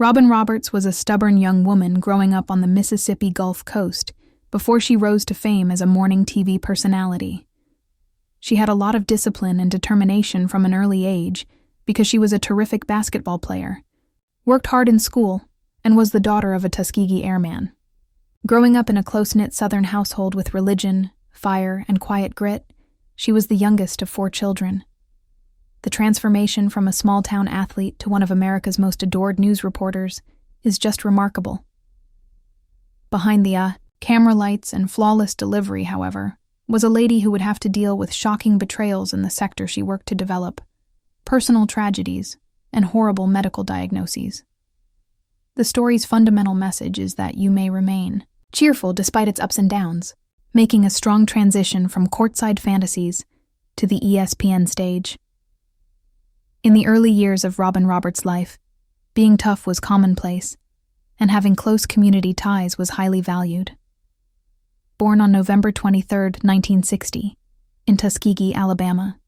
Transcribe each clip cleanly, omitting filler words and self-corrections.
Robin Roberts was a stubborn young woman growing up on the Mississippi Gulf Coast before she rose to fame as a morning TV personality. She had a lot of discipline and determination from an early age because she was a terrific basketball player, worked hard in school, and was the daughter of a Tuskegee Airman. Growing up in a close-knit Southern household with religion, fire, and quiet grit, she was the youngest of 4 children. The transformation from a small-town athlete to one of America's most adored news reporters is just remarkable. Behind the camera lights and flawless delivery, however, was a lady who would have to deal with shocking betrayals in the sector she worked to develop, personal tragedies, and horrible medical diagnoses. The story's fundamental message is that you may remain cheerful despite its ups and downs, making a strong transition from courtside fantasies to the ESPN stage. In the early years of Robin Roberts' life, being tough was commonplace, and having close community ties was highly valued. Born on November 23, 1960, in Tuskegee, Alabama,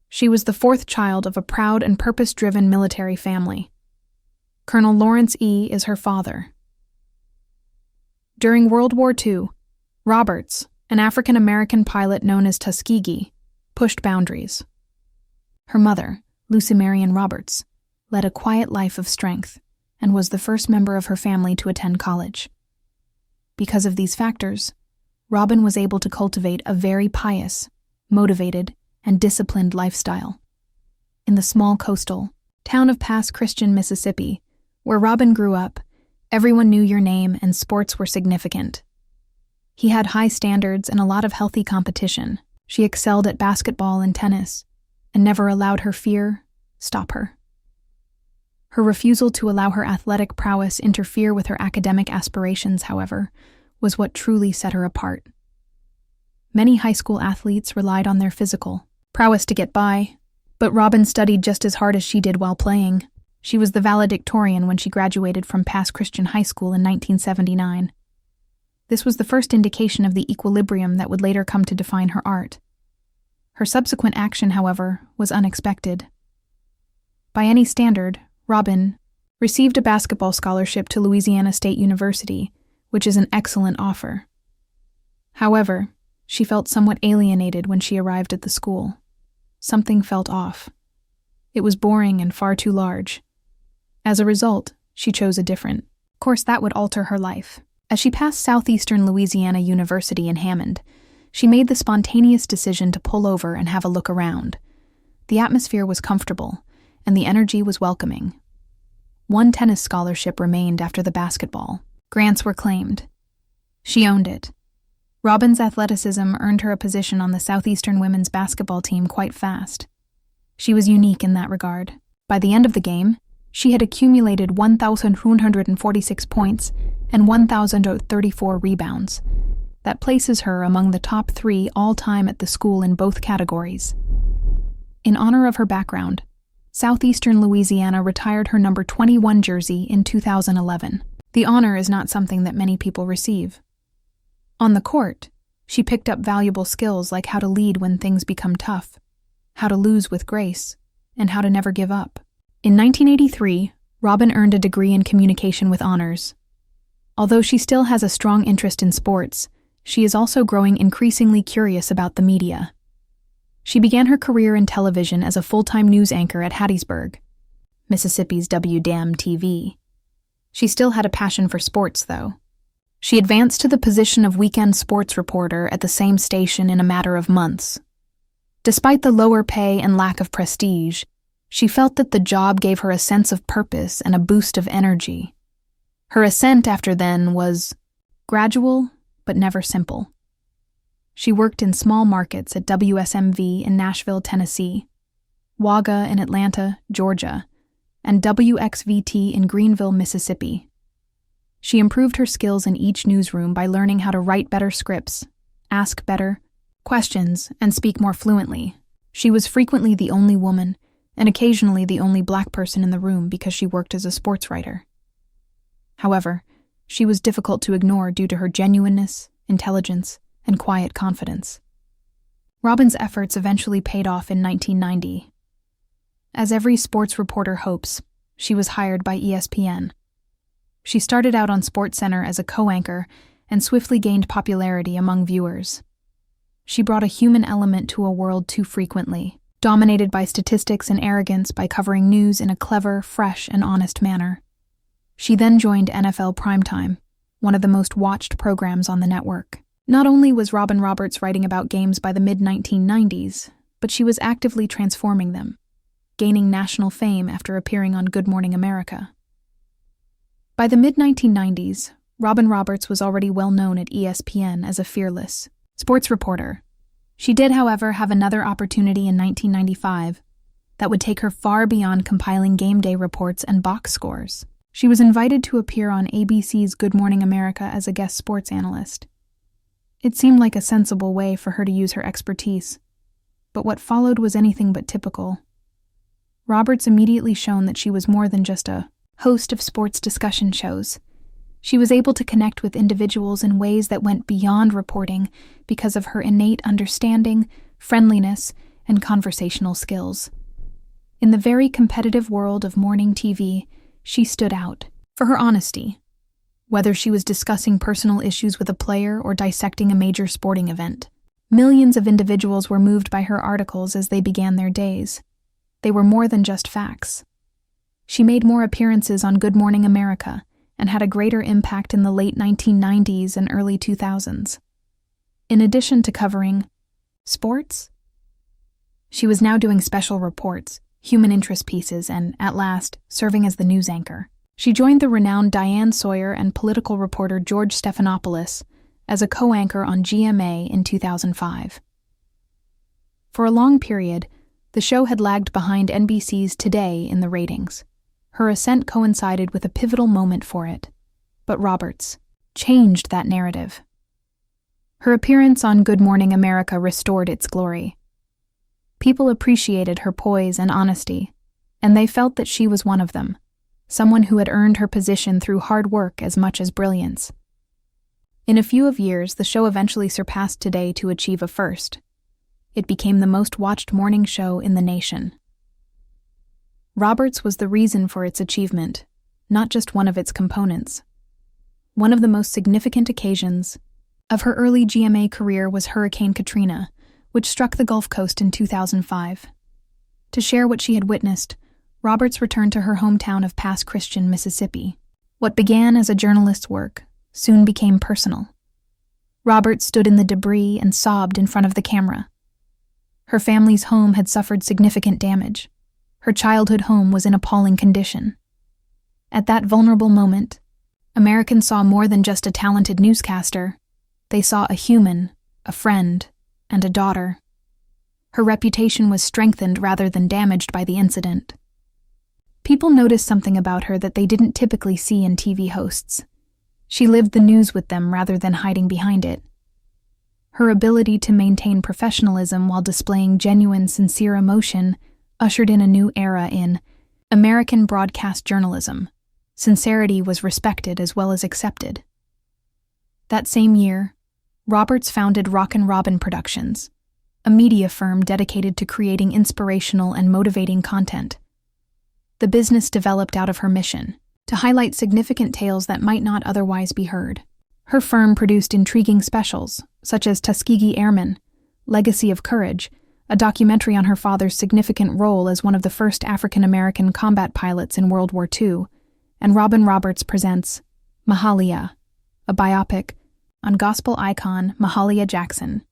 she was the 4th child of a proud and purpose-driven military family. Colonel Lawrence E. is her father. During World War II, Roberts, an African-American pilot known as Tuskegee, pushed boundaries. Her mother, Lucy Marion Roberts, led a quiet life of strength and was the first member of her family to attend college. Because of these factors, Robin was able to cultivate a very pious, motivated, and disciplined lifestyle. In the small coastal town of Pass Christian, Mississippi, where Robin grew up, everyone knew your name and sports were significant. He had high standards and a lot of healthy competition. She excelled at basketball and tennis, and never allowed her fear stop her. Her refusal to allow her athletic prowess interfere with her academic aspirations, however, was what truly set her apart. Many high school athletes relied on their physical prowess to get by, but Robin studied just as hard as she did while playing. She was the valedictorian when she graduated from Pass Christian High School in 1979. This was the first indication of the equilibrium that would later come to define her art. Her subsequent action, however, was unexpected. By any standard, Robin received a basketball scholarship to Louisiana State University, which is an excellent offer. However, she felt somewhat alienated when she arrived at the school. Something felt off. It was boring and far too large. As a result, she chose a different course that would alter her life. As she passed Southeastern Louisiana University in Hammond, she made the spontaneous decision to pull over and have a look around. The atmosphere was comfortable, and the energy was welcoming. One tennis scholarship remained after the basketball. Grants were claimed. She owned it. Robin's athleticism earned her a position on the Southeastern women's basketball team quite fast. She was unique in that regard. By the end of the game, she had accumulated 1,146 points and 1,034 rebounds. That places her among the top 3 all-time at the school in both categories. In honor of her background, Southeastern Louisiana retired her number 21 jersey in 2011. The honor is not something that many people receive. On the court, she picked up valuable skills like how to lead when things become tough, how to lose with grace, and how to never give up. In 1983, Robin earned a degree in communication with honors. Although she still has a strong interest in sports, she is also growing increasingly curious about the media. She began her career in television as a full-time news anchor at Hattiesburg, Mississippi's WDAM-TV. She still had a passion for sports, though. She advanced to the position of weekend sports reporter at the same station in a matter of months. Despite the lower pay and lack of prestige, she felt that the job gave her a sense of purpose and a boost of energy. Her ascent after then was gradual, but never simple. She worked in small markets at WSMV in Nashville, Tennessee, WAGA in Atlanta, Georgia, and WXVT in Greenville, Mississippi. She improved her skills in each newsroom by learning how to write better scripts, ask better questions, and speak more fluently. She was frequently the only woman, and occasionally the only black person in the room because she worked as a sports writer. However, she was difficult to ignore due to her genuineness, intelligence, and quiet confidence. Robin's efforts eventually paid off in 1990. As every sports reporter hopes, she was hired by ESPN. She started out on SportsCenter as a co-anchor and swiftly gained popularity among viewers. She brought a human element to a world too frequently dominated by statistics and arrogance by covering news in a clever, fresh, and honest manner. She then joined NFL Primetime, one of the most watched programs on the network. Not only was Robin Roberts writing about games by the mid-1990s, but she was actively transforming them, gaining national fame after appearing on Good Morning America. By the mid-1990s, Robin Roberts was already well known at ESPN as a fearless sports reporter. She did, however, have another opportunity in 1995 that would take her far beyond compiling game day reports and box scores. She was invited to appear on ABC's Good Morning America as a guest sports analyst. It seemed like a sensible way for her to use her expertise, but what followed was anything but typical. Roberts immediately shone that she was more than just a host of sports discussion shows. She was able to connect with individuals in ways that went beyond reporting because of her innate understanding, friendliness, and conversational skills. In the very competitive world of morning TV, she stood out for her honesty. Whether she was discussing personal issues with a player or dissecting a major sporting event, millions of individuals were moved by her articles as they began their days. They were more than just facts. She made more appearances on Good Morning America and had a greater impact in the late 1990s and early 2000s. In addition to covering sports, she was now doing special reports, human interest pieces, and, at last, serving as the news anchor. She joined the renowned Diane Sawyer and political reporter George Stephanopoulos as a co-anchor on GMA in 2005. For a long period, the show had lagged behind NBC's Today in the ratings. Her ascent coincided with a pivotal moment for it, but Roberts changed that narrative. Her appearance on Good Morning America restored its glory. People appreciated her poise and honesty, and they felt that she was one of them, someone who had earned her position through hard work as much as brilliance. In a few years, the show eventually surpassed Today to achieve a first. It became the most watched morning show in the nation. Roberts was the reason for its achievement, not just one of its components. One of the most significant occasions of her early GMA career was Hurricane Katrina, which struck the Gulf Coast in 2005. To share what she had witnessed, Roberts returned to her hometown of Pass Christian, Mississippi. What began as a journalist's work soon became personal. Roberts stood in the debris and sobbed in front of the camera. Her family's home had suffered significant damage. Her childhood home was in appalling condition. At that vulnerable moment, Americans saw more than just a talented newscaster. They saw a human, a friend, and a daughter. Her reputation was strengthened rather than damaged by the incident. People noticed something about her that they didn't typically see in TV hosts. She lived the news with them rather than hiding behind it. Her ability to maintain professionalism while displaying genuine, sincere emotion ushered in a new era in American broadcast journalism. Sincerity was respected as well as accepted. That same year, Roberts founded Rockin' Robin Productions, a media firm dedicated to creating inspirational and motivating content. The business developed out of her mission, to highlight significant tales that might not otherwise be heard. Her firm produced intriguing specials, such as Tuskegee Airman, Legacy of Courage, a documentary on her father's significant role as one of the first African-American combat pilots in World War II, and Robin Roberts presents Mahalia, a biopic on gospel icon Mahalia Jackson.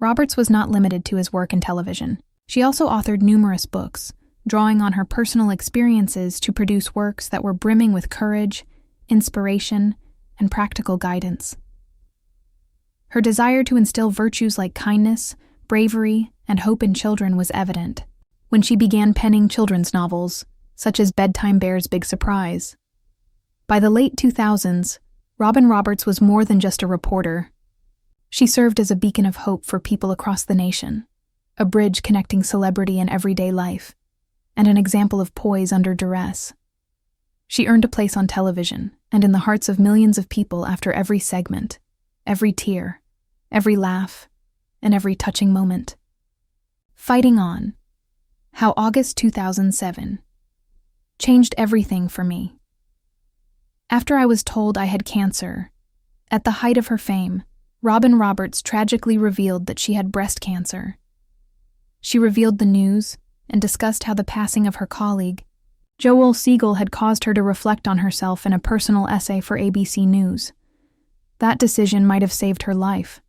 Roberts was not limited to his work in television. She also authored numerous books, drawing on her personal experiences to produce works that were brimming with courage, inspiration, and practical guidance. Her desire to instill virtues like kindness, bravery, and hope in children was evident when she began penning children's novels, such as Bedtime Bear's Big Surprise. By the late 2000s, Robin Roberts was more than just a reporter. She served as a beacon of hope for people across the nation, a bridge connecting celebrity and everyday life, and an example of poise under duress. She earned a place on television and in the hearts of millions of people after every segment, every tear, every laugh, and every touching moment. Fighting On. How August 2007 changed everything for me. After I was told I had cancer, at the height of her fame, Robin Roberts tragically revealed that she had breast cancer. She revealed the news and discussed how the passing of her colleague, Joel Siegel, had caused her to reflect on herself in a personal essay for ABC News. That decision might have saved her life.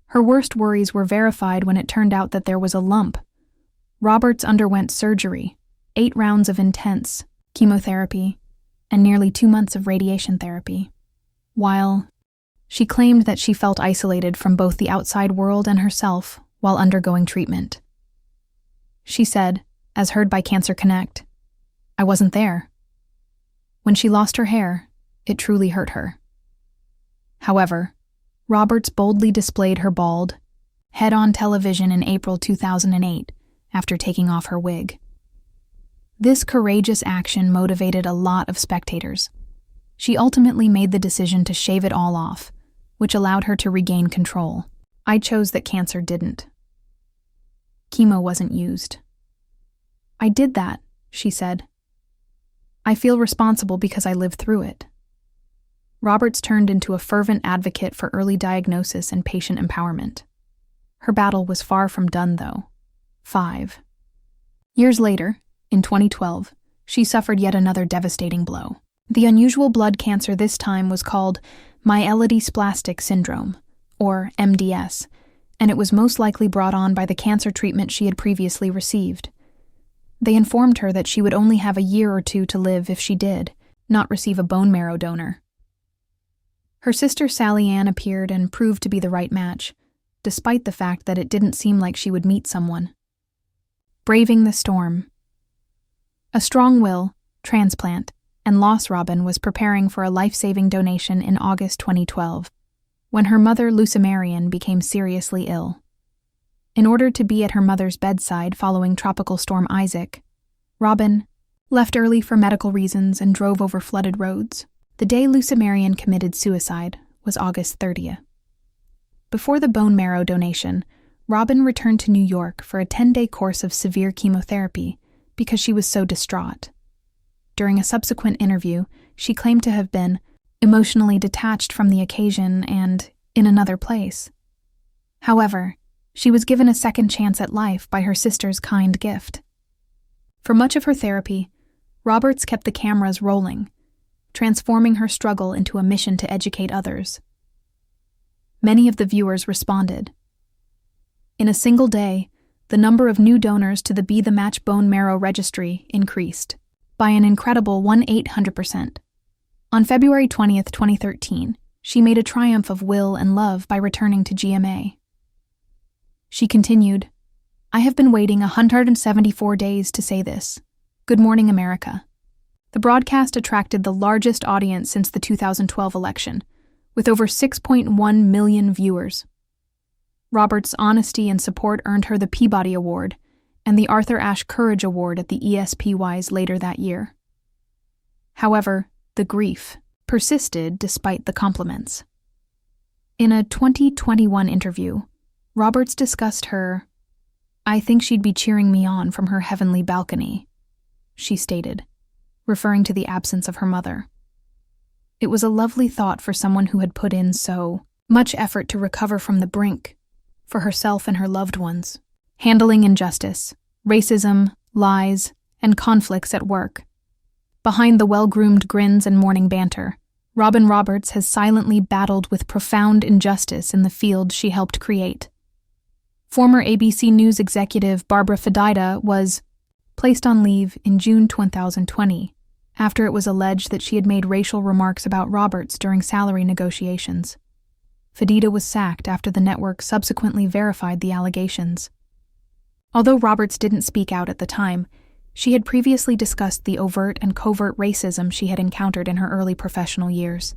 Her worst worries were verified when it turned out that there was a lump. Roberts underwent surgery, 8 rounds of intense chemotherapy, and nearly 2 months of radiation therapy. While she claimed that she felt isolated from both the outside world and herself while undergoing treatment. She said, as heard by Cancer Connect, "I wasn't there." When she lost her hair, it truly hurt her. However, Roberts boldly displayed her bald head on television in April 2008 after taking off her wig. This courageous action motivated a lot of spectators. She ultimately made the decision to shave it all off, which allowed her to regain control. "I chose that cancer didn't. Chemo wasn't used. I did that," she said. "I feel responsible because I lived through it." Roberts turned into a fervent advocate for early diagnosis and patient empowerment. Her battle was far from done, though. 5 years later, in 2012, she suffered yet another devastating blow. The unusual blood cancer this time was called myelodysplastic syndrome, or MDS, and it was most likely brought on by the cancer treatment she had previously received. They informed her that she would only have a year or 2 to live if she did not receive a bone marrow donor. Her sister Sally Ann appeared and proved to be the right match, despite the fact that it didn't seem like she would meet someone. Braving the storm. A strong will, transplant, and loss, Robin was preparing for a life-saving donation in August 2012, when her mother, Marian, became seriously ill. In order to be at her mother's bedside following Tropical Storm Isaac, Robin left early for medical reasons and drove over flooded roads. The day Marian committed suicide was August 30th. Before the bone marrow donation, Robin returned to New York for a 10-day course of severe chemotherapy because she was so distraught. During a subsequent interview, she claimed to have been emotionally detached from the occasion and in another place. However, she was given a second chance at life by her sister's kind gift. For much of her therapy, Roberts kept the cameras rolling, transforming her struggle into a mission to educate others. Many of the viewers responded. In a single day, the number of new donors to the Be the Match bone marrow registry increased by an incredible 1,800%. On February 20th, 2013, she made a triumph of will and love by returning to GMA. She continued, "I have been waiting 174 days to say this. Good morning, America." The broadcast attracted the largest audience since the 2012 election, with over 6.1 million viewers. Roberts' honesty and support earned her the Peabody Award and the Arthur Ashe Courage Award at the ESPYs later that year. However, the grief persisted despite the compliments. In a 2021 interview, Roberts discussed her, "I think she'd be cheering me on from her heavenly balcony," she stated, referring to the absence of her mother. It was a lovely thought for someone who had put in so much effort to recover from the brink, for herself and her loved ones. Handling injustice, racism, lies, and conflicts at work. Behind the well-groomed grins and morning banter, Robin Roberts has silently battled with profound injustice in the field she helped create. Former ABC News executive Barbara Fedida was placed on leave in June 2020 after it was alleged that she had made racial remarks about Roberts during salary negotiations. Fedida was sacked after the network subsequently verified the allegations. Although Roberts didn't speak out at the time, she had previously discussed the overt and covert racism she had encountered in her early professional years.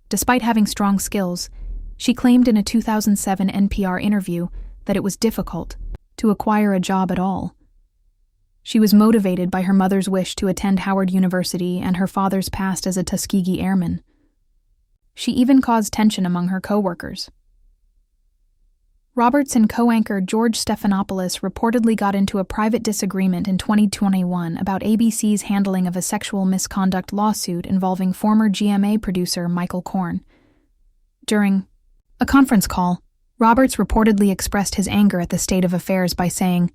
Despite having strong skills, she claimed in a 2007 NPR interview that it was difficult to acquire a job at all. She was motivated by her mother's wish to attend Howard University and her father's past as a Tuskegee Airman. She even caused tension among her coworkers. Roberts and co-anchor George Stephanopoulos reportedly got into a private disagreement in 2021 about ABC's handling of a sexual misconduct lawsuit involving former GMA producer Michael Korn. During a conference call, Roberts reportedly expressed his anger at the state of affairs by saying,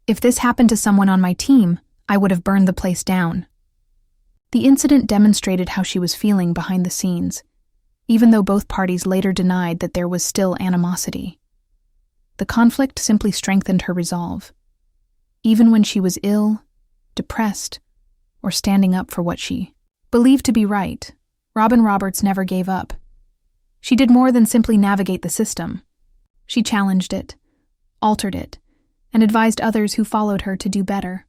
"If this happened to someone on my team, I would have burned the place down." The incident demonstrated how she was feeling behind the scenes, even though both parties later denied that there was still animosity. The conflict simply strengthened her resolve. Even when she was ill, depressed, or standing up for what she believed to be right, Robin Roberts never gave up. She did more than simply navigate the system. She challenged it, altered it, and advised others who followed her to do better.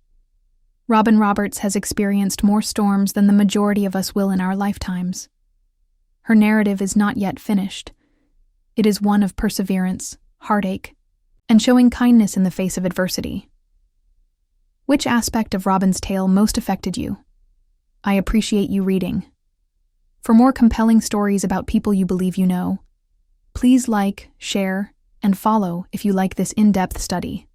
Robin Roberts has experienced more storms than the majority of us will in our lifetimes. Her narrative is not yet finished. It is one of perseverance, heartache, and showing kindness in the face of adversity. Which aspect of Robin's tale most affected you? I appreciate you reading. For more compelling stories about people you believe you know, please like, share, and follow if you like this in-depth study.